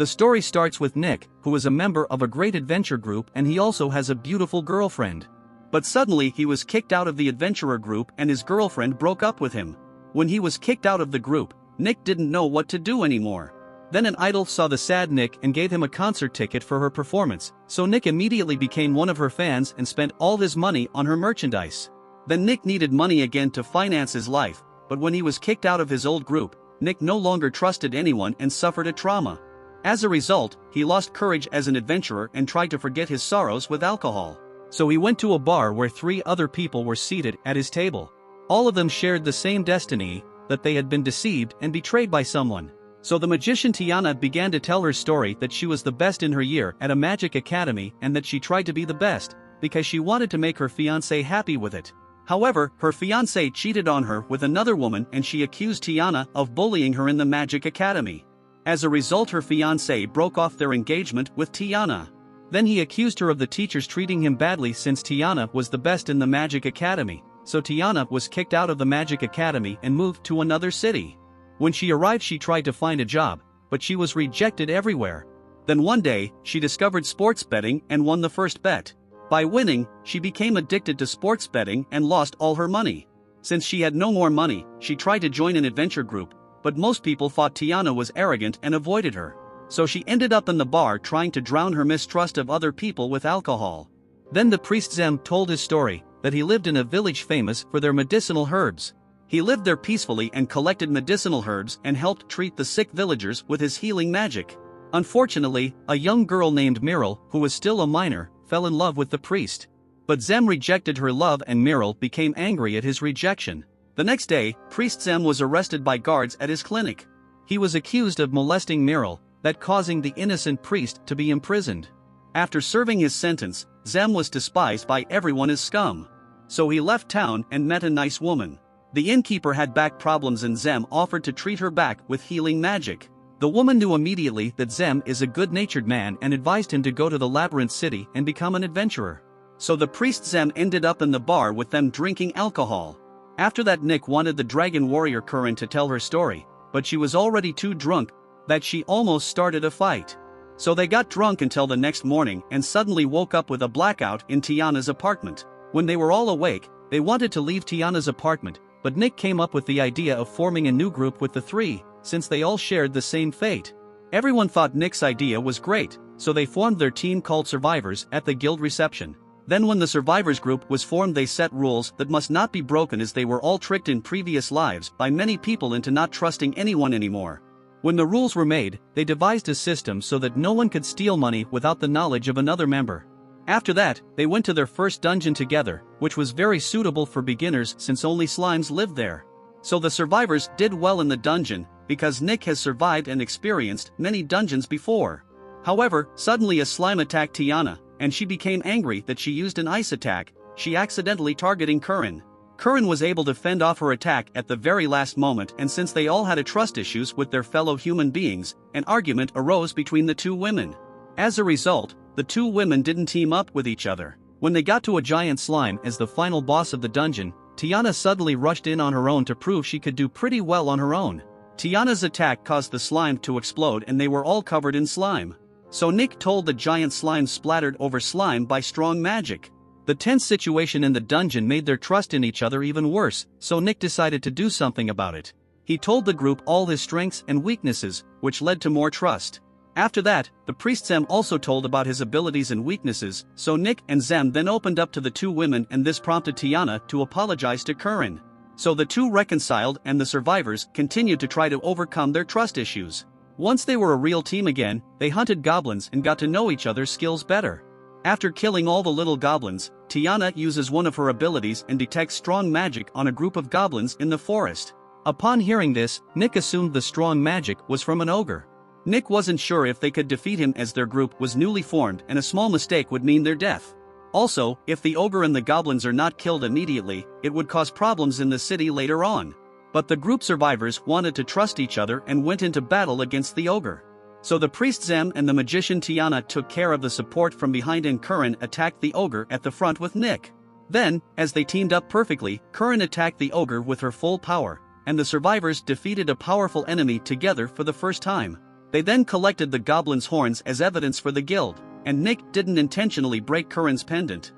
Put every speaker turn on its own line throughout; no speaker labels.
The story starts with Nick, who is a member of a great adventure group and he also has a beautiful girlfriend. But suddenly he was kicked out of the adventurer group and his girlfriend broke up with him. When he was kicked out of the group, Nick didn't know what to do anymore. Then an idol saw the sad Nick and gave him a concert ticket for her performance, so Nick immediately became one of her fans and spent all his money on her merchandise. Then Nick needed money again to finance his life, but when he was kicked out of his old group, Nick no longer trusted anyone and suffered a trauma. As a result, he lost courage as an adventurer and tried to forget his sorrows with alcohol. So he went to a bar where 3 other people were seated at his table. All of them shared the same destiny, that they had been deceived and betrayed by someone. So the magician Tiana began to tell her story that she was the best in her year at a magic academy and that she tried to be the best, because she wanted to make her fiancé happy with it. However, her fiancé cheated on her with another woman and she accused Tiana of bullying her in the magic academy. As a result, her fiancé broke off their engagement with Tiana. Then he accused her of the teachers treating him badly since Tiana was the best in the magic academy, so Tiana was kicked out of the magic academy and moved to another city. When she arrived, she tried to find a job, but she was rejected everywhere. Then one day, she discovered sports betting and won the first bet. By winning, she became addicted to sports betting and lost all her money. Since she had no more money, she tried to join an adventure group, but most people thought Tiana was arrogant and avoided her. So she ended up in the bar trying to drown her mistrust of other people with alcohol. Then the priest Zem told his story, that he lived in a village famous for their medicinal herbs. He lived there peacefully and collected medicinal herbs and helped treat the sick villagers with his healing magic. Unfortunately, a young girl named Miral, who was still a minor, fell in love with the priest. But Zem rejected her love and Miral became angry at his rejection. The next day, priest Zem was arrested by guards at his clinic. He was accused of molesting Miral, that causing the innocent priest to be imprisoned. After serving his sentence, Zem was despised by everyone as scum. So he left town and met a nice woman. The innkeeper had back problems and Zem offered to treat her back with healing magic. The woman knew immediately that Zem is a good-natured man and advised him to go to the labyrinth city and become an adventurer. So the priest Zem ended up in the bar with them drinking alcohol. After that, Nick wanted the dragon warrior Curran to tell her story, but she was already too drunk that she almost started a fight. So they got drunk until the next morning and suddenly woke up with a blackout in Tiana's apartment. When they were all awake, they wanted to leave Tiana's apartment, but Nick came up with the idea of forming a new group with the 3, since they all shared the same fate. Everyone thought Nick's idea was great, so they formed their team called Survivors at the guild reception. Then when the Survivors group was formed, they set rules that must not be broken as they were all tricked in previous lives by many people into not trusting anyone anymore. When the rules were made, they devised a system so that no one could steal money without the knowledge of another member. After that, they went to their first dungeon together, which was very suitable for beginners since only slimes lived there. So the survivors did well in the dungeon, because Nick has survived and experienced many dungeons before. However, suddenly a slime attacked Tiana, and she became angry that she used an ice attack, she accidentally targeting Curran. Curran was able to fend off her attack at the very last moment, and since they all had a trust issues with their fellow human beings, an argument arose between the 2 women. As a result, the 2 women didn't team up with each other. When they got to a giant slime as the final boss of the dungeon, Tiana suddenly rushed in on her own to prove she could do pretty well on her own. Tiana's attack caused the slime to explode and they were all covered in slime. So Nick told the giant slime splattered over slime by strong magic. The tense situation in the dungeon made their trust in each other even worse, so Nick decided to do something about it. He told the group all his strengths and weaknesses, which led to more trust. After that, the priest Zem also told about his abilities and weaknesses, so Nick and Zem then opened up to the 2 women and this prompted Tiana to apologize to Curran. So the 2 reconciled and the survivors continued to try to overcome their trust issues. Once they were a real team again, they hunted goblins and got to know each other's skills better. After killing all the little goblins, Tiana uses one of her abilities and detects strong magic on a group of goblins in the forest. Upon hearing this, Nick assumed the strong magic was from an ogre. Nick wasn't sure if they could defeat him as their group was newly formed and a small mistake would mean their death. Also, if the ogre and the goblins are not killed immediately, it would cause problems in the city later on. But the group survivors wanted to trust each other and went into battle against the ogre. So the priest Zem and the magician Tiana took care of the support from behind and Curran attacked the ogre at the front with Nick. Then, as they teamed up perfectly, Curran attacked the ogre with her full power, and the survivors defeated a powerful enemy together for the first time. They then collected the goblin's horns as evidence for the guild, and Nick didn't intentionally break Curran's pendant.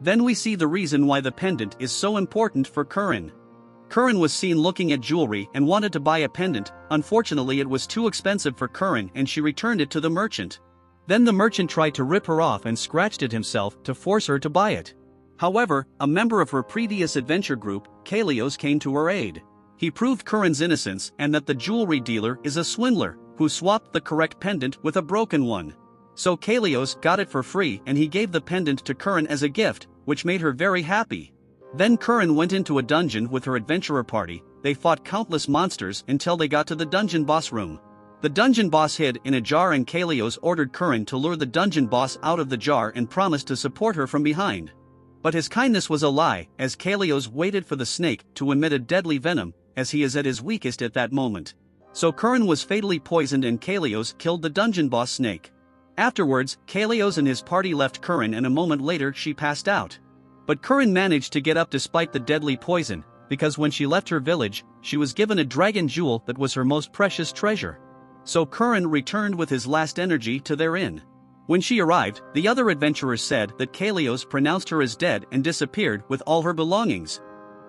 Then we see the reason why the pendant is so important for Curran. Curran was seen looking at jewelry and wanted to buy a pendant. Unfortunately, it was too expensive for Curran and she returned it to the merchant. Then the merchant tried to rip her off and scratched it himself to force her to buy it. However, a member of her previous adventure group, Kalios, came to her aid. He proved Curran's innocence and that the jewelry dealer is a swindler who swapped the correct pendant with a broken one. So Kalios got it for free and he gave the pendant to Curran as a gift, which made her very happy. Then Curran went into a dungeon with her adventurer party. They fought countless monsters until they got to the dungeon boss room. The dungeon boss hid in a jar and Kalios ordered Curran to lure the dungeon boss out of the jar and promised to support her from behind. But his kindness was a lie, as Kalios waited for the snake to emit a deadly venom, as he is at his weakest at that moment. So Curran was fatally poisoned and Kalios killed the dungeon boss snake. Afterwards, Kalios and his party left Curran and a moment later she passed out. But Curran managed to get up despite the deadly poison, because when she left her village, she was given a dragon jewel that was her most precious treasure. So Curran returned with his last energy to their inn. When she arrived, the other adventurers said that Kalios pronounced her as dead and disappeared with all her belongings.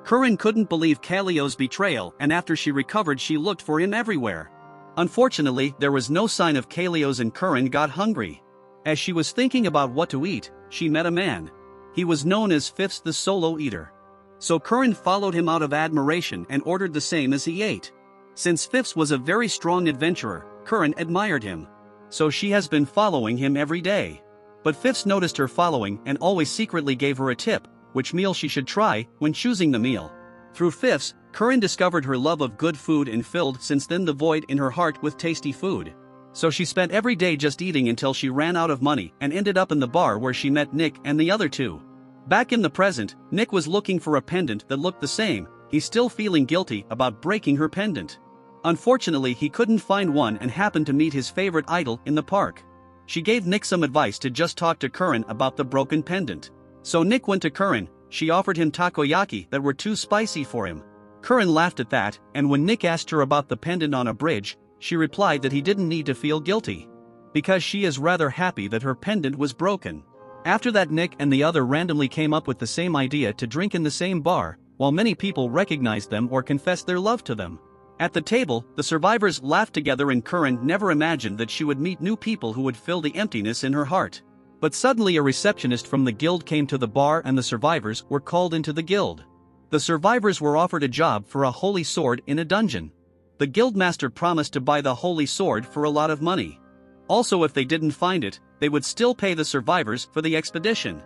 Curran couldn't believe Kalios' betrayal and after she recovered she looked for him everywhere. Unfortunately, there was no sign of Kalios and Curran got hungry. As she was thinking about what to eat, she met a man. He was known as Fifths the Solo Eater. So Curran followed him out of admiration and ordered the same as he ate. Since Fifths was a very strong adventurer, Curran admired him. So she has been following him every day. But Fifths noticed her following and always secretly gave her a tip, which meal she should try when choosing the meal. Through Fifths, Curran discovered her love of good food and filled since then the void in her heart with tasty food. So she spent every day just eating until she ran out of money and ended up in the bar where she met Nick and the other two. Back in the present, Nick was looking for a pendant that looked the same. He's still feeling guilty about breaking her pendant. Unfortunately, he couldn't find one and happened to meet his favorite idol in the park. She gave Nick some advice to just talk to Curran about the broken pendant. So Nick went to Curran. She offered him takoyaki that were too spicy for him. Curran laughed at that, and when Nick asked her about the pendant on a bridge, she replied that he didn't need to feel guilty, because she is rather happy that her pendant was broken. After that, Nick and the other randomly came up with the same idea to drink in the same bar, while many people recognized them or confessed their love to them. At the table, the survivors laughed together and Curran never imagined that she would meet new people who would fill the emptiness in her heart. But suddenly a receptionist from the guild came to the bar and the survivors were called into the guild. The survivors were offered a job for a holy sword in a dungeon. The guildmaster promised to buy the holy sword for a lot of money. Also, if they didn't find it, they would still pay the survivors for the expedition.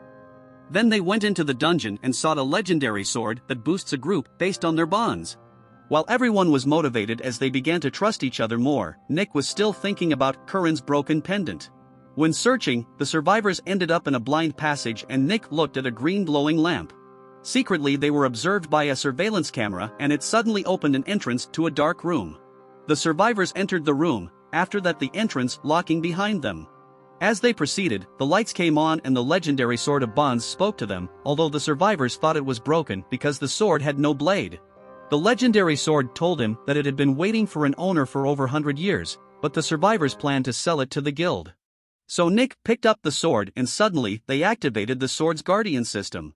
Then they went into the dungeon and sought a legendary sword that boosts a group based on their bonds. While everyone was motivated as they began to trust each other more, Nick was still thinking about Curran's broken pendant. When searching, the survivors ended up in a blind passage and Nick looked at a green glowing lamp. Secretly, they were observed by a surveillance camera and it suddenly opened an entrance to a dark room. The survivors entered the room, after that the entrance locking behind them. As they proceeded, the lights came on and the legendary sword of bonds spoke to them, although the survivors thought it was broken because the sword had no blade. The legendary sword told him that it had been waiting for an owner for over 100 years, but the survivors planned to sell it to the guild. So Nick picked up the sword and suddenly they activated the sword's guardian system.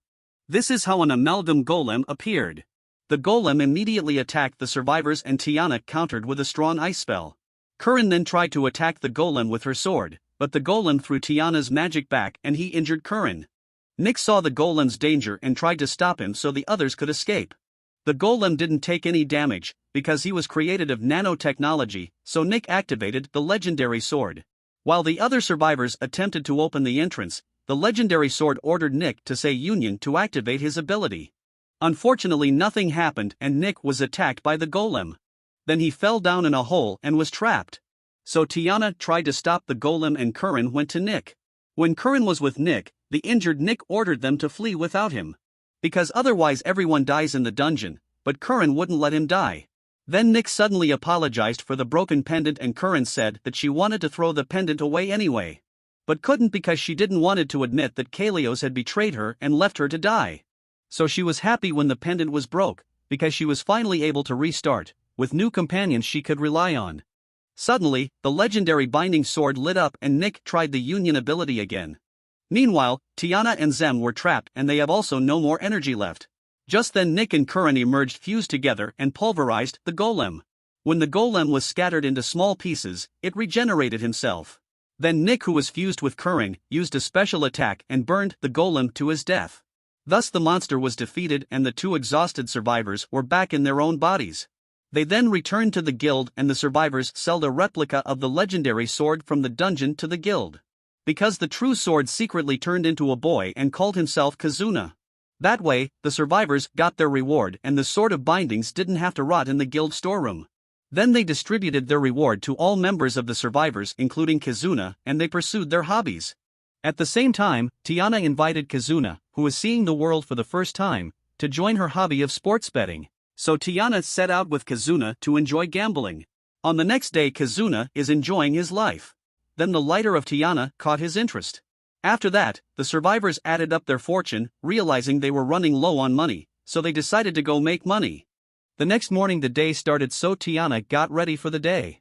This is how an amalgam golem appeared. The golem immediately attacked the survivors and Tiana countered with a strong ice spell. Curran then tried to attack the golem with her sword, but the golem threw Tiana's magic back and he injured Curran. Nick saw the golem's danger and tried to stop him so the others could escape. The golem didn't take any damage, because he was created of nanotechnology, so Nick activated the legendary sword. While the other survivors attempted to open the entrance, the legendary sword ordered Nick to say Union to activate his ability. Unfortunately, nothing happened and Nick was attacked by the golem. Then he fell down in a hole and was trapped. So Tiana tried to stop the golem and Curran went to Nick. When Curran was with Nick, the injured Nick ordered them to flee without him. Because otherwise everyone dies in the dungeon, but Curran wouldn't let him die. Then Nick suddenly apologized for the broken pendant and Curran said that she wanted to throw the pendant away anyway. But couldn't because she didn't wanted to admit that Kalios had betrayed her and left her to die. So she was happy when the pendant was broke, because she was finally able to restart, with new companions she could rely on. Suddenly, the legendary binding sword lit up and Nick tried the union ability again. Meanwhile, Tiana and Zem were trapped and they have also no more energy left. Just then Nick and Curran emerged fused together and pulverized the golem. When the golem was scattered into small pieces, it regenerated himself. Then Nick, who was fused with Curran, used a special attack and burned the golem to his death. Thus the monster was defeated and the two exhausted survivors were back in their own bodies. They then returned to the guild and the survivors sold a replica of the legendary sword from the dungeon to the guild. Because the true sword secretly turned into a boy and called himself Kazuna. That way, the survivors got their reward and the sword of bindings didn't have to rot in the guild storeroom. Then they distributed their reward to all members of the survivors including Kazuna and they pursued their hobbies. At the same time, Tiana invited Kazuna, who was seeing the world for the first time, to join her hobby of sports betting. So Tiana set out with Kazuna to enjoy gambling. On the next day Kazuna is enjoying his life. Then the lighter of Tiana caught his interest. After that, the survivors added up their fortune, realizing they were running low on money, so they decided to go make money. The next morning the day started, so Tiana got ready for the day.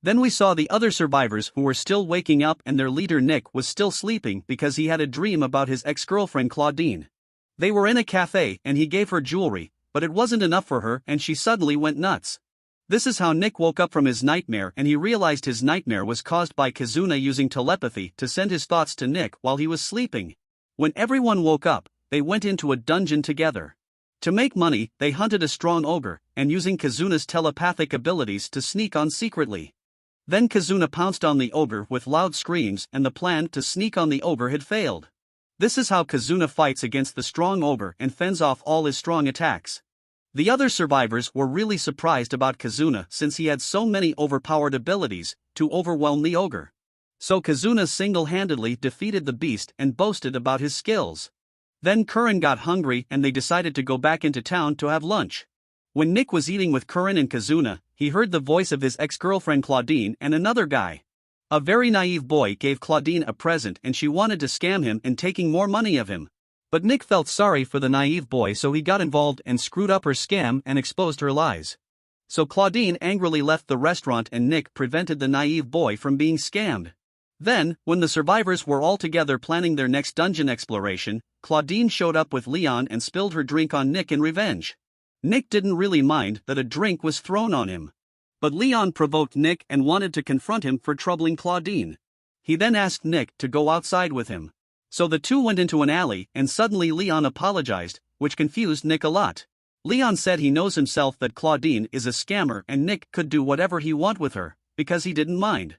Then we saw the other survivors who were still waking up and their leader Nick was still sleeping because he had a dream about his ex-girlfriend Claudine. They were in a cafe and he gave her jewelry, but it wasn't enough for her and she suddenly went nuts. This is how Nick woke up from his nightmare and he realized his nightmare was caused by Kazuna using telepathy to send his thoughts to Nick while he was sleeping. When everyone woke up, they went into a dungeon together. To make money, they hunted a strong ogre, and using Kazuna's telepathic abilities to sneak on secretly. Then Kazuna pounced on the ogre with loud screams and the plan to sneak on the ogre had failed. This is how Kazuna fights against the strong ogre and fends off all his strong attacks. The other survivors were really surprised about Kazuna since he had so many overpowered abilities to overwhelm the ogre. So Kazuna single-handedly defeated the beast and boasted about his skills. Then Curran got hungry and they decided to go back into town to have lunch. When Nick was eating with Curran and Kazuna, he heard the voice of his ex-girlfriend Claudine and another guy. A very naive boy gave Claudine a present and she wanted to scam him and taking more money of him. But Nick felt sorry for the naive boy, so he got involved and screwed up her scam and exposed her lies. So Claudine angrily left the restaurant and Nick prevented the naive boy from being scammed. Then, when the survivors were all together planning their next dungeon exploration, Claudine showed up with Leon and spilled her drink on Nick in revenge. Nick didn't really mind that a drink was thrown on him. But Leon provoked Nick and wanted to confront him for troubling Claudine. He then asked Nick to go outside with him. So the two went into an alley and suddenly Leon apologized, which confused Nick a lot. Leon said he knows himself that Claudine is a scammer and Nick could do whatever he want with her, because he didn't mind.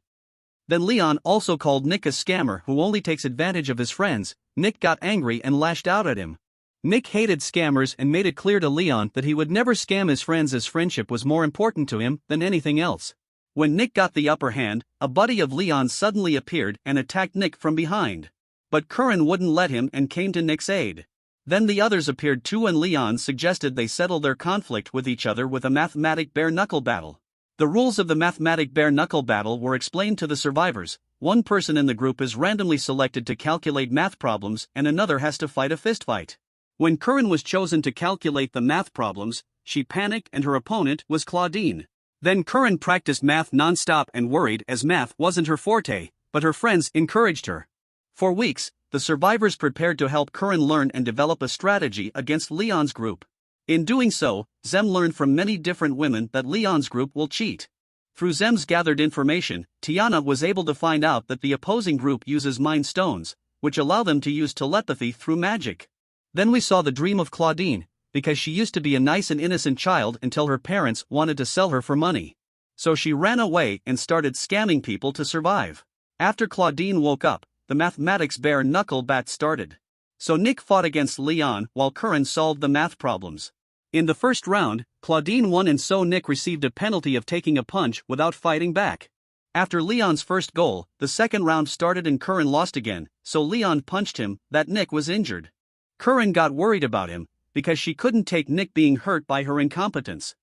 Then Leon also called Nick a scammer who only takes advantage of his friends. Nick got angry and lashed out at him. Nick hated scammers and made it clear to Leon that he would never scam his friends as friendship was more important to him than anything else. When Nick got the upper hand, a buddy of Leon suddenly appeared and attacked Nick from behind. But Curran wouldn't let him and came to Nick's aid. Then the others appeared too and Leon suggested they settle their conflict with each other with a mathematic bare-knuckle battle. The rules of the mathematic bare-knuckle battle were explained to the survivors. One person in the group is randomly selected to calculate math problems and another has to fight a fistfight. When Curran was chosen to calculate the math problems, she panicked and her opponent was Claudine. Then Curran practiced math non-stop and worried as math wasn't her forte, but her friends encouraged her. For weeks, the survivors prepared to help Curran learn and develop a strategy against Leon's group. In doing so, Zem learned from many different women that Leon's group will cheat. Through Zem's gathered information, Tiana was able to find out that the opposing group uses mind stones, which allow them to use telepathy through magic. Then we saw the dream of Claudine, because she used to be a nice and innocent child until her parents wanted to sell her for money. So she ran away and started scamming people to survive. After Claudine woke up, the mathematics bare-knuckle bat started. So Nick fought against Leon while Curran solved the math problems. In the first round, Claudine won and so Nick received a penalty of taking a punch without fighting back. After Leon's first goal, the second round started and Curran lost again, so Leon punched him, that Nick was injured. Curran got worried about him, because she couldn't take Nick being hurt by her incompetence.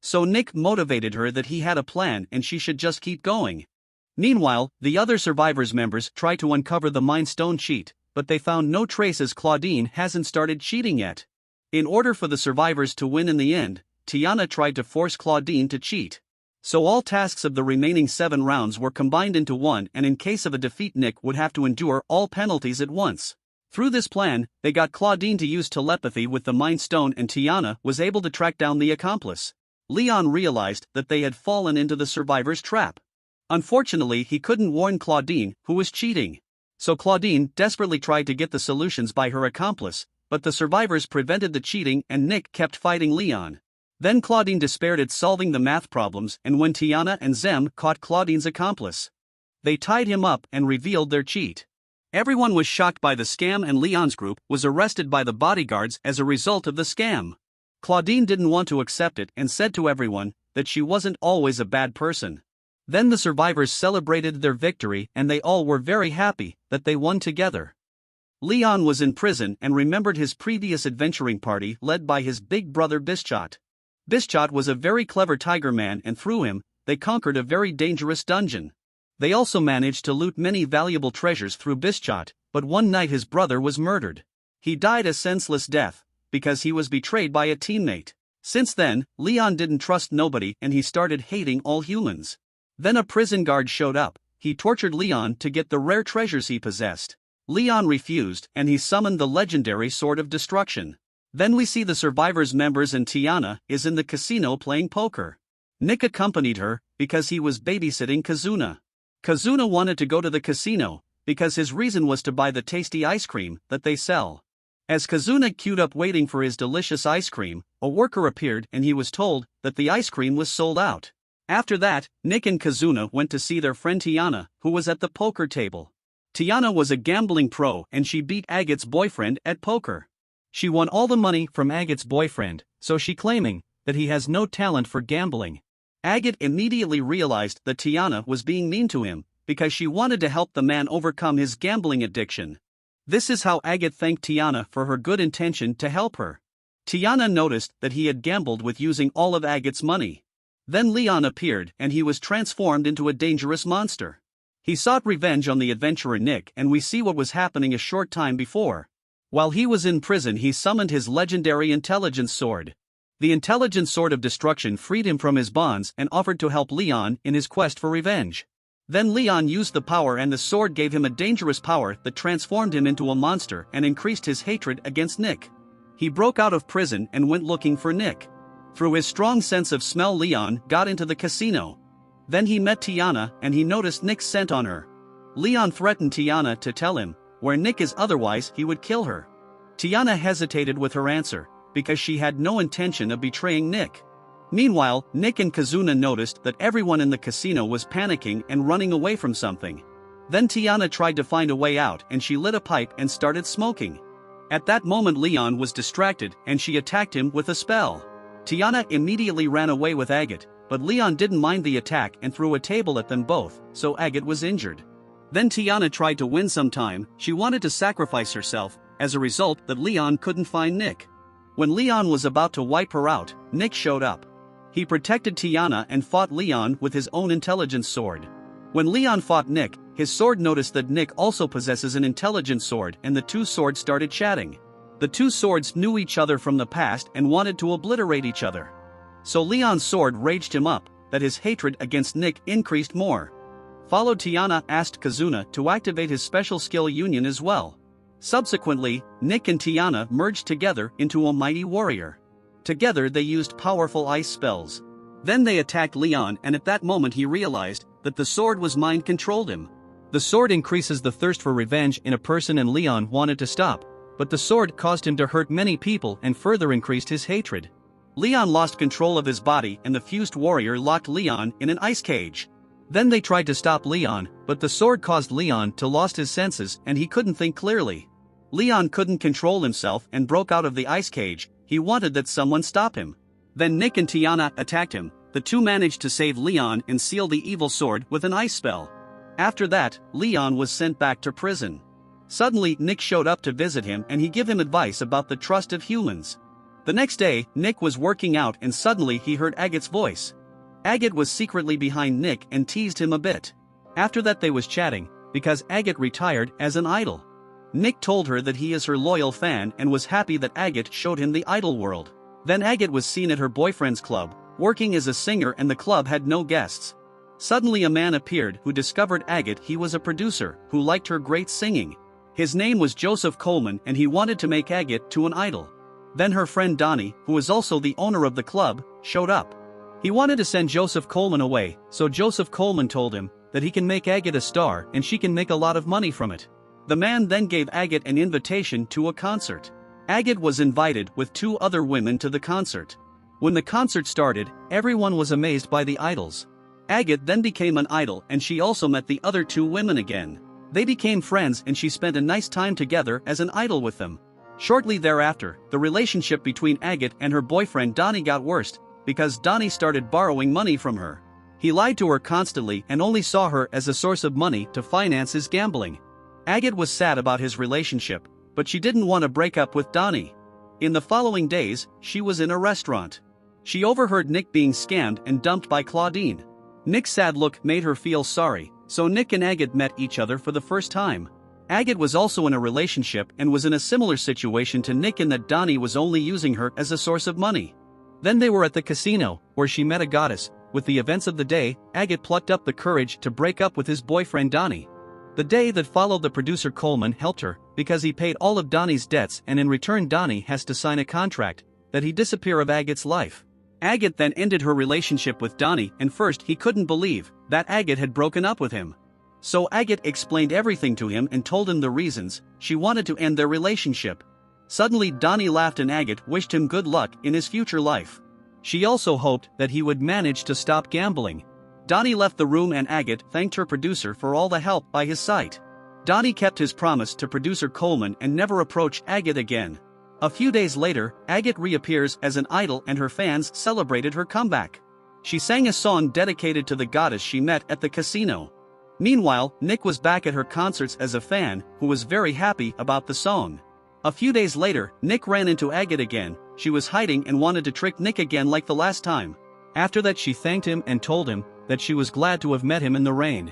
So Nick motivated her that he had a plan and she should just keep going. Meanwhile, the other survivors members try to uncover the Mind Stone cheat, but they found no trace as Claudine hasn't started cheating yet. In order for the survivors to win in the end, Tiana tried to force Claudine to cheat. So all tasks of the remaining 7 rounds were combined into one, and in case of a defeat Nick would have to endure all penalties at once. Through this plan, they got Claudine to use telepathy with the Mind Stone and Tiana was able to track down the accomplice. Leon realized that they had fallen into the survivor's trap. Unfortunately, he couldn't warn Claudine, who was cheating. So Claudine desperately tried to get the solutions by her accomplice, but the survivors prevented the cheating and Nick kept fighting Leon. Then Claudine despaired at solving the math problems, and when Tiana and Zem caught Claudine's accomplice, they tied him up and revealed their cheat. Everyone was shocked by the scam and Leon's group was arrested by the bodyguards as a result of the scam. Claudine didn't want to accept it and said to everyone that she wasn't always a bad person. Then the survivors celebrated their victory and they all were very happy that they won together. Leon was in prison and remembered his previous adventuring party led by his big brother Bischot. Bischot was a very clever tiger man and through him, they conquered a very dangerous dungeon. They also managed to loot many valuable treasures through Bischot, but one night his brother was murdered. He died a senseless death, because he was betrayed by a teammate. Since then, Leon didn't trust nobody and he started hating all humans. Then a prison guard showed up, he tortured Leon to get the rare treasures he possessed. Leon refused and he summoned the legendary Sword of Destruction. Then we see the survivors' members and Tiana is in the casino playing poker. Nick accompanied her because he was babysitting Kazuna. Kazuna wanted to go to the casino because his reason was to buy the tasty ice cream that they sell. As Kazuna queued up waiting for his delicious ice cream, a worker appeared and he was told that the ice cream was sold out. After that, Nick and Kazuna went to see their friend Tiana, who was at the poker table. Tiana was a gambling pro and she beat Agate's boyfriend at poker. She won all the money from Agate's boyfriend, so she claiming that he has no talent for gambling. Agate immediately realized that Tiana was being mean to him, because she wanted to help the man overcome his gambling addiction. This is how Agate thanked Tiana for her good intention to help her. Tiana noticed that he had gambled with using all of Agate's money. Then Leon appeared and he was transformed into a dangerous monster. He sought revenge on the adventurer Nick and we see what was happening a short time before. While he was in prison he summoned his legendary intelligence sword. The intelligence sword of destruction freed him from his bonds and offered to help Leon in his quest for revenge. Then Leon used the power and the sword gave him a dangerous power that transformed him into a monster and increased his hatred against Nick. He broke out of prison and went looking for Nick. Through his strong sense of smell Leon got into the casino. Then he met Tiana and he noticed Nick's scent on her. Leon threatened Tiana to tell him where Nick is, otherwise he would kill her. Tiana hesitated with her answer, because she had no intention of betraying Nick. Meanwhile, Nick and Kazuna noticed that everyone in the casino was panicking and running away from something. Then Tiana tried to find a way out and she lit a pipe and started smoking. At that moment Leon was distracted and she attacked him with a spell. Tiana immediately ran away with Agate, but Leon didn't mind the attack and threw a table at them both, so Agate was injured. Then Tiana tried to win some time, she wanted to sacrifice herself, as a result that Leon couldn't find Nick. When Leon was about to wipe her out, Nick showed up. He protected Tiana and fought Leon with his own intelligence sword. When Leon fought Nick, his sword noticed that Nick also possesses an intelligence sword and the two swords started chatting. The two swords knew each other from the past and wanted to obliterate each other. So Leon's sword raged him up, that his hatred against Nick increased more. Followed Tiana asked Kazuna to activate his special skill union as well. Subsequently, Nick and Tiana merged together into a mighty warrior. Together they used powerful ice spells. Then they attacked Leon and at that moment he realized that the sword was mind-controlled him. The sword increases the thirst for revenge in a person and Leon wanted to stop, but the sword caused him to hurt many people and further increased his hatred. Leon lost control of his body and the fused warrior locked Leon in an ice cage. Then they tried to stop Leon, but the sword caused Leon to lose his senses and he couldn't think clearly. Leon couldn't control himself and broke out of the ice cage, he wanted that someone stop him. Then Nick and Tiana attacked him, the two managed to save Leon and seal the evil sword with an ice spell. After that, Leon was sent back to prison. Suddenly Nick showed up to visit him and he gave him advice about the trust of humans. The next day, Nick was working out and suddenly he heard Agate's voice. Agate was secretly behind Nick and teased him a bit. After that they was chatting, because Agate retired as an idol. Nick told her that he is her loyal fan and was happy that Agate showed him the idol world. Then Agate was seen at her boyfriend's club, working as a singer, and the club had no guests. Suddenly a man appeared who discovered Agate he was a producer who liked her great singing. His name was Joseph Coleman, and he wanted to make Agate to an idol. Then her friend Donnie, who was also the owner of the club, showed up. He wanted to send Joseph Coleman away, so Joseph Coleman told him that he can make Agate a star and she can make a lot of money from it. The man then gave Agate an invitation to a concert. Agate was invited with 2 other women to the concert. When the concert started, everyone was amazed by the idols. Agate then became an idol, and she also met the other 2 women again. They became friends and she spent a nice time together as an idol with them. Shortly thereafter, the relationship between Agate and her boyfriend Donnie got worse, because Donnie started borrowing money from her. He lied to her constantly and only saw her as a source of money to finance his gambling. Agate was sad about his relationship, but she didn't want to break up with Donnie. In the following days, she was in a restaurant. She overheard Nick being scammed and dumped by Claudine. Nick's sad look made her feel sorry, so Nick and Agate met each other for the first time. Agate was also in a relationship and was in a similar situation to Nick in that Donnie was only using her as a source of money. Then they were at the casino, where she met a goddess. With the events of the day, Agate plucked up the courage to break up with his boyfriend Donnie. The day that followed, the producer Coleman helped her, because he paid all of Donnie's debts, and in return Donnie has to sign a contract that he disappear of Agate's life. Agate then ended her relationship with Donnie, and first he couldn't believe that Agate had broken up with him. So Agate explained everything to him and told him the reasons she wanted to end their relationship. Suddenly Donnie laughed and Agate wished him good luck in his future life. She also hoped that he would manage to stop gambling. Donnie left the room and Agate thanked her producer for all the help by his side. Donnie kept his promise to producer Coleman and never approached Agate again. A few days later, Agate reappears as an idol and her fans celebrated her comeback. She sang a song dedicated to the goddess she met at the casino. Meanwhile, Nick was back at her concerts as a fan who was very happy about the song. A few days later, Nick ran into Agate again. She was hiding and wanted to trick Nick again like the last time. After that, she thanked him and told him that she was glad to have met him in the rain.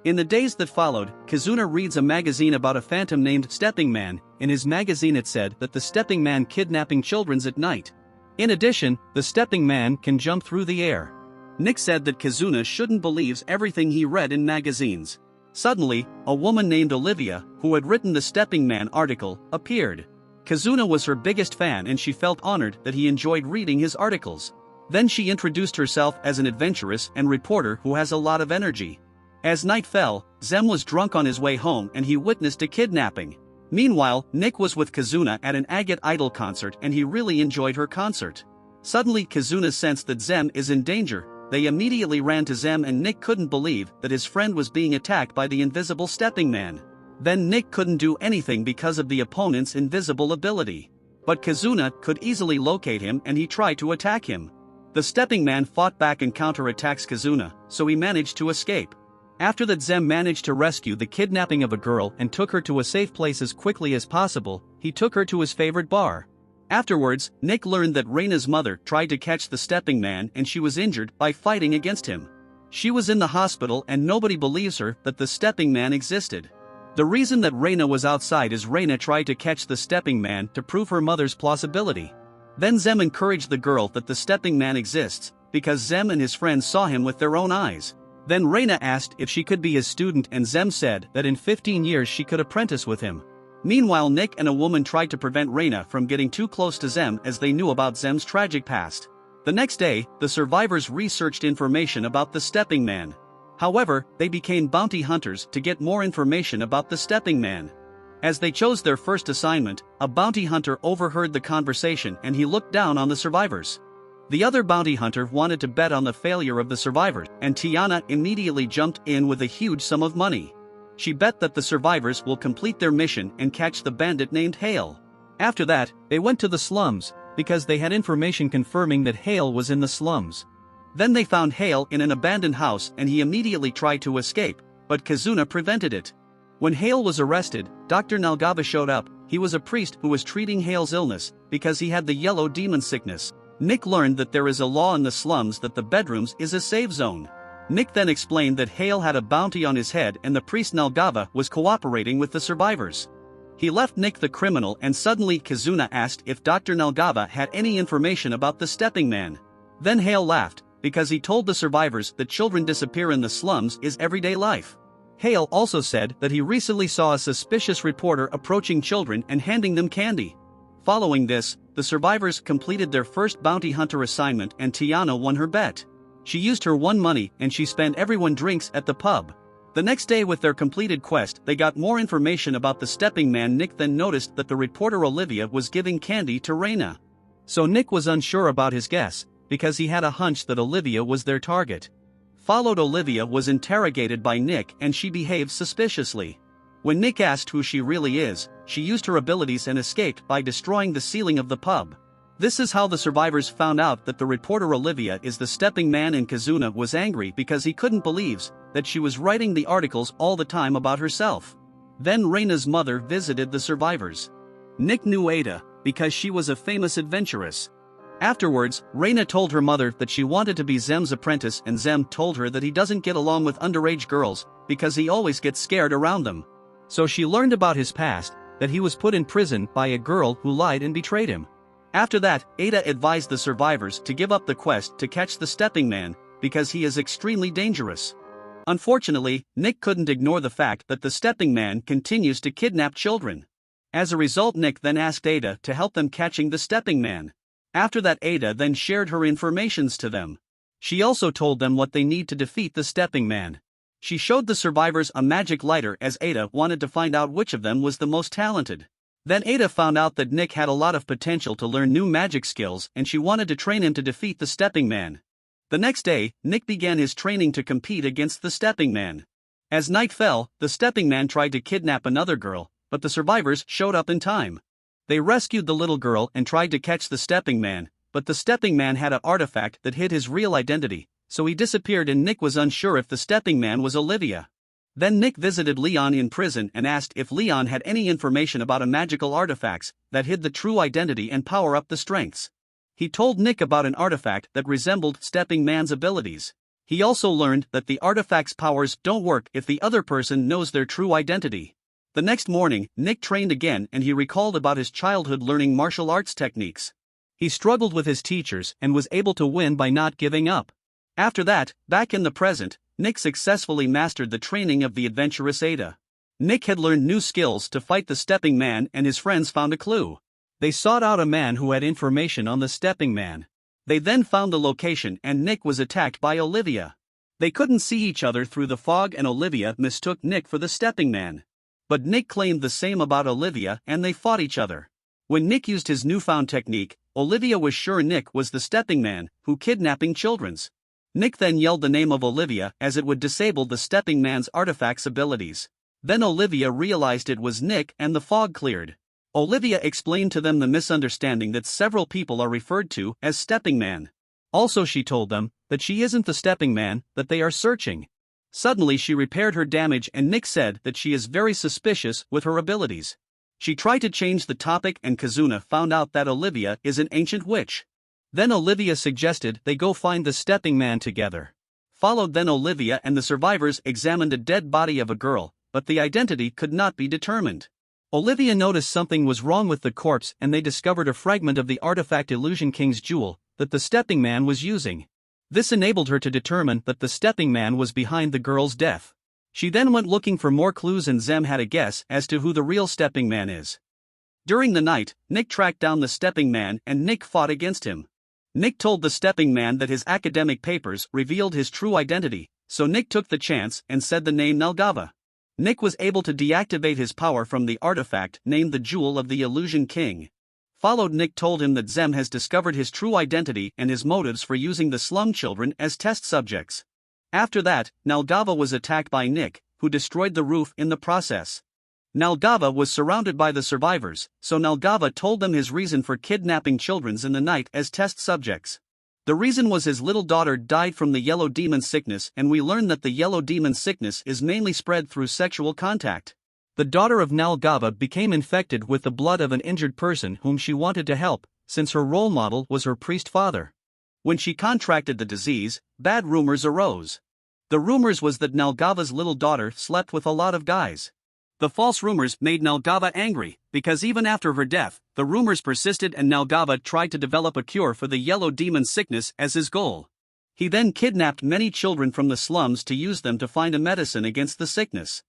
In the days that followed, Kazuna reads a magazine about a phantom named Stepping Man. In his magazine it said that the Stepping Man kidnapping children at night. In addition, the Stepping Man can jump through the air. Nick said that Kazuna shouldn't believe everything he read in magazines. Suddenly, a woman named Olivia, who had written the Stepping Man article, appeared. Kazuna was her biggest fan and she felt honored that he enjoyed reading his articles. Then she introduced herself as an adventuress and reporter who has a lot of energy. As night fell, Zem was drunk on his way home and he witnessed a kidnapping. Meanwhile, Nick was with Kazuna at an Agate Idol concert and he really enjoyed her concert. Suddenly Kazuna sensed that Zem is in danger. They immediately ran to Zem and Nick couldn't believe that his friend was being attacked by the invisible Stepping Man. Then Nick couldn't do anything because of the opponent's invisible ability. But Kazuna could easily locate him and he tried to attack him. The Stepping Man fought back and counterattacks Kazuna, so he managed to escape. After that, Zem managed to rescue the kidnapping of a girl and took her to a safe place as quickly as possible. He took her to his favorite bar. Afterwards, Nick learned that Reina's mother tried to catch the Stepping Man and she was injured by fighting against him. She was in the hospital and nobody believes her that the Stepping Man existed. The reason that Reina was outside is Reina tried to catch the Stepping Man to prove her mother's plausibility. Then Zem encouraged the girl that the Stepping Man exists, because Zem and his friends saw him with their own eyes. Then Reina asked if she could be his student and Zem said that in 15 years she could apprentice with him. Meanwhile, Nick and a woman tried to prevent Reina from getting too close to Zem as they knew about Zem's tragic past. The next day, the survivors researched information about the Stepping Man. However, they became bounty hunters to get more information about the Stepping Man. As they chose their first assignment, a bounty hunter overheard the conversation and he looked down on the survivors. The other bounty hunter wanted to bet on the failure of the survivors, and Tiana immediately jumped in with a huge sum of money. She bet that the survivors will complete their mission and catch the bandit named Hale. After that, they went to the slums, because they had information confirming that Hale was in the slums. Then they found Hale in an abandoned house and he immediately tried to escape, but Kazuna prevented it. When Hale was arrested, Dr. Nalgava showed up. He was a priest who was treating Hale's illness, because he had the yellow demon sickness. Nick learned that there is a law in the slums that the bedrooms is a safe zone. Nick then explained that Hale had a bounty on his head and the priest Nalgava was cooperating with the survivors. He left Nick the criminal and suddenly Kazuna asked if Dr. Nalgava had any information about the Stepping Man. Then Hale laughed, because he told the survivors that children disappear in the slums is everyday life. Hale also said that he recently saw a suspicious reporter approaching children and handing them candy. Following this, the survivors completed their first bounty hunter assignment and Tiana won her bet. She used her one money and she spent everyone drinks at the pub. The next day with their completed quest they got more information about the stepping man. Nick then noticed that the reporter Olivia was giving candy to Raina. So Nick was unsure about his guess, because he had a hunch that Olivia was their target. Followed Olivia was interrogated by Nick and she behaved suspiciously. When Nick asked who she really is, she used her abilities and escaped by destroying the ceiling of the pub. This is how the survivors found out that the reporter Olivia is the stepping man, and Kazuna was angry because he couldn't believe that she was writing the articles all the time about herself. Then Raina's mother visited the survivors. Nick knew Ada, because she was a famous adventuress. Afterwards, Raina told her mother that she wanted to be Zem's apprentice, and Zem told her that he doesn't get along with underage girls, because he always gets scared around them. So she learned about his past, that he was put in prison by a girl who lied and betrayed him. After that, Ada advised the survivors to give up the quest to catch the stepping man, because he is extremely dangerous. Unfortunately, Nick couldn't ignore the fact that the stepping man continues to kidnap children. As a result, Nick then asked Ada to help them catching the stepping man. After that, Ada then shared her informations to them. She also told them what they need to defeat the stepping man. She showed the survivors a magic lighter as Ada wanted to find out which of them was the most talented. Then Ada found out that Nick had a lot of potential to learn new magic skills and she wanted to train him to defeat the stepping man. The next day, Nick began his training to compete against the stepping man. As night fell, the stepping man tried to kidnap another girl, but the survivors showed up in time. They rescued the little girl and tried to catch the stepping man, but the stepping man had an artifact that hid his real identity, so he disappeared and Nick was unsure if the stepping man was Olivia. Then Nick visited Leon in prison and asked if Leon had any information about a magical artifacts that hid the true identity and power up the strengths. He told Nick about an artifact that resembled stepping man's abilities. He also learned that the artifact's powers don't work if the other person knows their true identity. The next morning, Nick trained again and he recalled about his childhood learning martial arts techniques. He struggled with his teachers and was able to win by not giving up. After that, back in the present, Nick successfully mastered the training of the adventurous Ada. Nick had learned new skills to fight the stepping man and his friends found a clue. They sought out a man who had information on the stepping man. They then found the location and Nick was attacked by Olivia. They couldn't see each other through the fog and Olivia mistook Nick for the stepping man. But Nick claimed the same about Olivia and they fought each other. When Nick used his newfound technique, Olivia was sure Nick was the stepping man who kidnapping children's. Nick then yelled the name of Olivia as it would disable the stepping man's artifacts abilities. Then Olivia realized it was Nick and the fog cleared. Olivia explained to them the misunderstanding that several people are referred to as stepping man. Also she told them that she isn't the stepping man that they are searching. Suddenly she repaired her damage and Nick said that she is very suspicious with her abilities. She tried to change the topic and Kazuna found out that Olivia is an ancient witch. Then Olivia suggested they go find the stepping man together. Followed then Olivia and the survivors examined a dead body of a girl, but the identity could not be determined. Olivia noticed something was wrong with the corpse and they discovered a fragment of the artifact Illusion King's jewel that the stepping man was using. This enabled her to determine that the stepping man was behind the girl's death. She then went looking for more clues and Zem had a guess as to who the real stepping man is. During the night, Nick tracked down the stepping man and Nick fought against him. Nick told the stepping man that his academic papers revealed his true identity, so Nick took the chance and said the name Nalgava. Nick was able to deactivate his power from the artifact named the Jewel of the Illusion King. Followed Nick told him that Zem has discovered his true identity and his motives for using the slum children as test subjects. After that, Nalgava was attacked by Nick, who destroyed the roof in the process. Nalgava was surrounded by the survivors, so Nalgava told them his reason for kidnapping children in the night as test subjects. The reason was his little daughter died from the yellow demon sickness and we learned that the yellow demon sickness is mainly spread through sexual contact. The daughter of Nalgava became infected with the blood of an injured person whom she wanted to help, since her role model was her priest father. When she contracted the disease, bad rumors arose. The rumors was that Nalgava's little daughter slept with a lot of guys. The false rumors made Nelgava angry, because even after her death, the rumors persisted and Nelgava tried to develop a cure for the yellow demon sickness as his goal. He then kidnapped many children from the slums to use them to find a medicine against the sickness.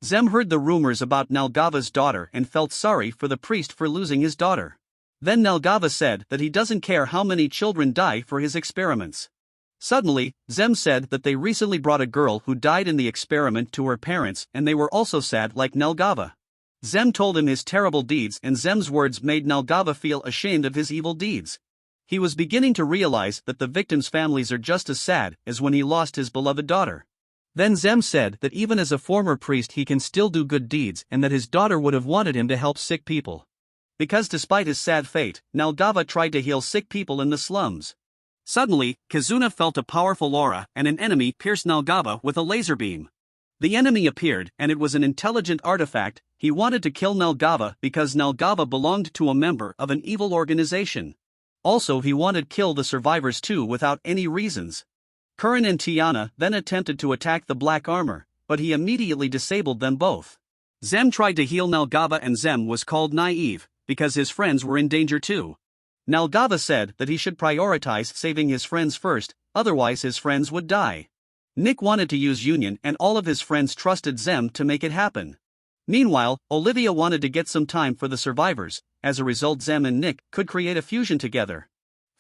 Zem heard the rumors about Nelgava's daughter and felt sorry for the priest for losing his daughter. Then Nelgava said that he doesn't care how many children die for his experiments. Suddenly, Zem said that they recently brought a girl who died in the experiment to her parents and they were also sad like Nelgava. Zem told him his terrible deeds and Zem's words made Nelgava feel ashamed of his evil deeds. He was beginning to realize that the victims' families are just as sad as when he lost his beloved daughter. Then Zem said that even as a former priest he can still do good deeds and that his daughter would have wanted him to help sick people. Because despite his sad fate, Nelgava tried to heal sick people in the slums. Suddenly, Kizuna felt a powerful aura and an enemy pierced Nelgava with a laser beam. The enemy appeared and it was an intelligent artifact. He wanted to kill Nelgava because Nelgava belonged to a member of an evil organization. Also he wanted to kill the survivors too without any reasons. Curran and Tiana then attempted to attack the black armor, but he immediately disabled them both. Zem tried to heal Nelgava and Zem was called naive, because his friends were in danger too. Nelgava said that he should prioritize saving his friends first, otherwise his friends would die. Nick wanted to use Union and all of his friends trusted Zem to make it happen. Meanwhile, Olivia wanted to get some time for the survivors, as a result Zem and Nick could create a fusion together.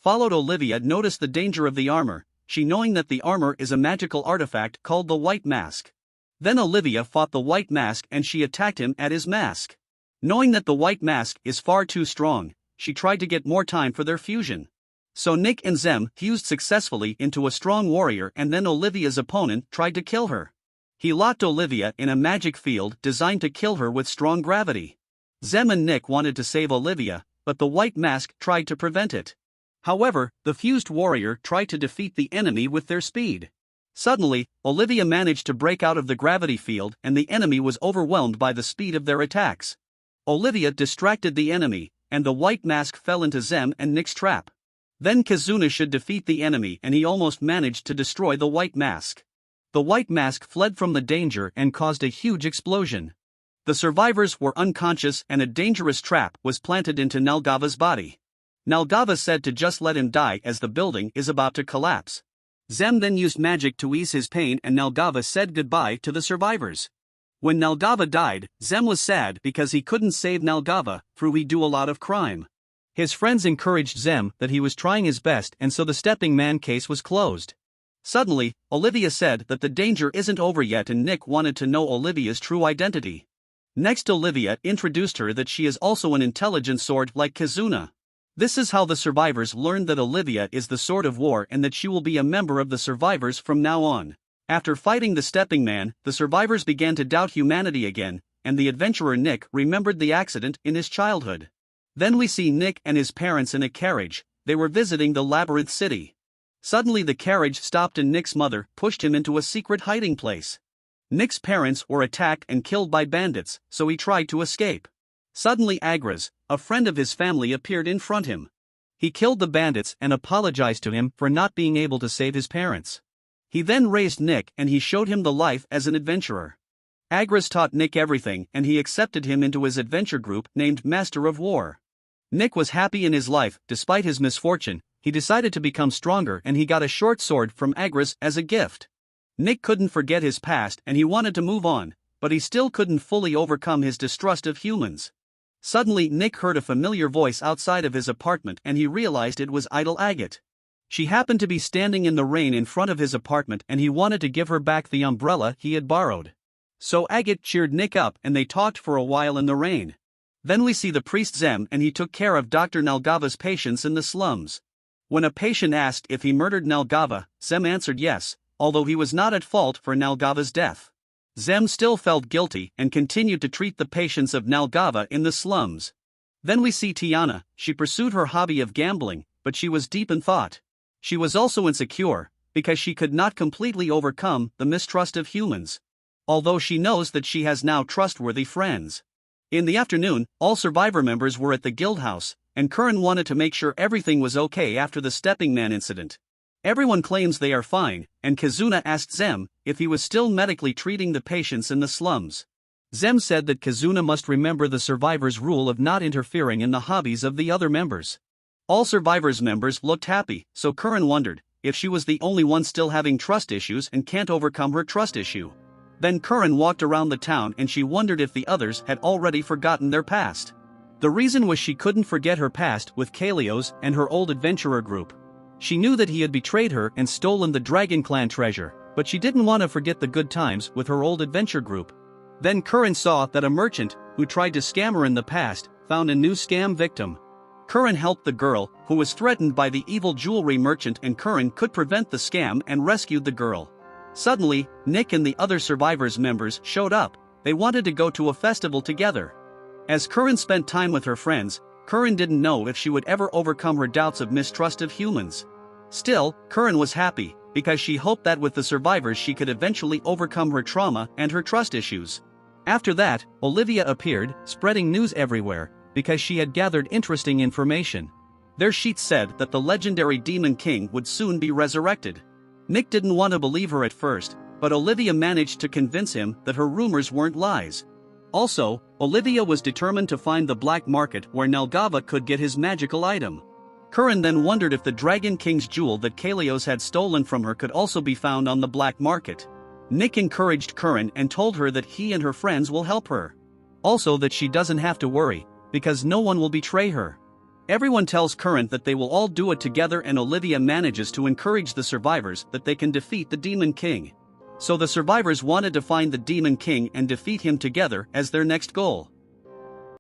Followed Olivia noticed the danger of the armor, she knowing that the armor is a magical artifact called the White Mask. Then Olivia fought the White Mask and she attacked him at his mask. Knowing that the White Mask is far too strong, she tried to get more time for their fusion. So Nick and Zem fused successfully into a strong warrior and then Olivia's opponent tried to kill her. He locked Olivia in a magic field designed to kill her with strong gravity. Zem and Nick wanted to save Olivia, but the White Mask tried to prevent it. However, the fused warrior tried to defeat the enemy with their speed. Suddenly, Olivia managed to break out of the gravity field and the enemy was overwhelmed by the speed of their attacks. Olivia distracted the enemy, and the White Mask fell into Zem and Nick's trap. Then Kizuna should defeat the enemy and he almost managed to destroy the White Mask. The White Mask fled from the danger and caused a huge explosion. The survivors were unconscious and a dangerous trap was planted into Nelgava's body. Nelgava said to just let him die as the building is about to collapse. Zem then used magic to ease his pain and Nelgava said goodbye to the survivors. When Nelgava died, Zem was sad because he couldn't save Nelgava, for he do a lot of crime. His friends encouraged Zem that he was trying his best and so the stepping man case was closed. Suddenly, Olivia said that the danger isn't over yet and Nick wanted to know Olivia's true identity. Next Olivia introduced her that she is also an intelligent sword like Kizuna. This is how the survivors learned that Olivia is the Sword of War and that she will be a member of the survivors from now on. After fighting the stepping man, the survivors began to doubt humanity again, and the adventurer Nick remembered the accident in his childhood. Then we see Nick and his parents in a carriage, they were visiting the labyrinth city. Suddenly the carriage stopped and Nick's mother pushed him into a secret hiding place. Nick's parents were attacked and killed by bandits, so he tried to escape. Suddenly Agras, a friend of his family appeared in front of him. He killed the bandits and apologized to him for not being able to save his parents. He then raised Nick and he showed him the life as an adventurer. Agras taught Nick everything and he accepted him into his adventure group named Master of War. Nick was happy in his life despite his misfortune, he decided to become stronger and he got a short sword from Agras as a gift. Nick couldn't forget his past and he wanted to move on, but he still couldn't fully overcome his distrust of humans. Suddenly Nick heard a familiar voice outside of his apartment and he realized it was idol Agate. She happened to be standing in the rain in front of his apartment and he wanted to give her back the umbrella he had borrowed. So Agate cheered Nick up and they talked for a while in the rain. Then we see the priest Zem and he took care of Dr. Nelgava's patients in the slums. When a patient asked if he murdered Nelgava, Zem answered yes, although he was not at fault for Nelgava's death. Zem still felt guilty and continued to treat the patients of Nelgava in the slums. Then we see Tiana, she pursued her hobby of gambling, but she was deep in thought. She was also insecure, because she could not completely overcome the mistrust of humans. Although she knows that she has now trustworthy friends. In the afternoon, all survivor members were at the guild house, and Curran wanted to make sure everything was okay after the stepping man incident. Everyone claims they are fine, and Kizuna asked Zem if he was still medically treating the patients in the slums. Zem said that Kazuna must remember the survivors' rule of not interfering in the hobbies of the other members. All survivors' members looked happy, so Curran wondered if she was the only one still having trust issues and can't overcome her trust issue. Then Curran walked around the town and she wondered if the others had already forgotten their past. The reason was she couldn't forget her past with Kalios and her old adventurer group. She knew that he had betrayed her and stolen the Dragon Clan treasure, but she didn't want to forget the good times with her old adventure group. Then Curran saw that a merchant, who tried to scam her in the past, found a new scam victim. Curran helped the girl, who was threatened by the evil jewelry merchant, and Curran could prevent the scam and rescued the girl. Suddenly, Nick and the other survivors' members showed up. They wanted to go to a festival together. As Curran spent time with her friends, Curran didn't know if she would ever overcome her doubts of mistrust of humans. Still, Curran was happy, because she hoped that with the survivors she could eventually overcome her trauma and her trust issues. After that, Olivia appeared, spreading news everywhere, because she had gathered interesting information. Their sheet said that the legendary Demon King would soon be resurrected. Nick didn't want to believe her at first, but Olivia managed to convince him that her rumors weren't lies. Also, Olivia was determined to find the black market where Nelgava could get his magical item. Curran then wondered if the Dragon King's jewel that Kalios had stolen from her could also be found on the black market. Nick encouraged Curran and told her that he and her friends will help her. Also that she doesn't have to worry, because no one will betray her. Everyone tells Curran that they will all do it together, and Olivia manages to encourage the survivors that they can defeat the Demon King. So the survivors wanted to find the Demon King and defeat him together as their next goal.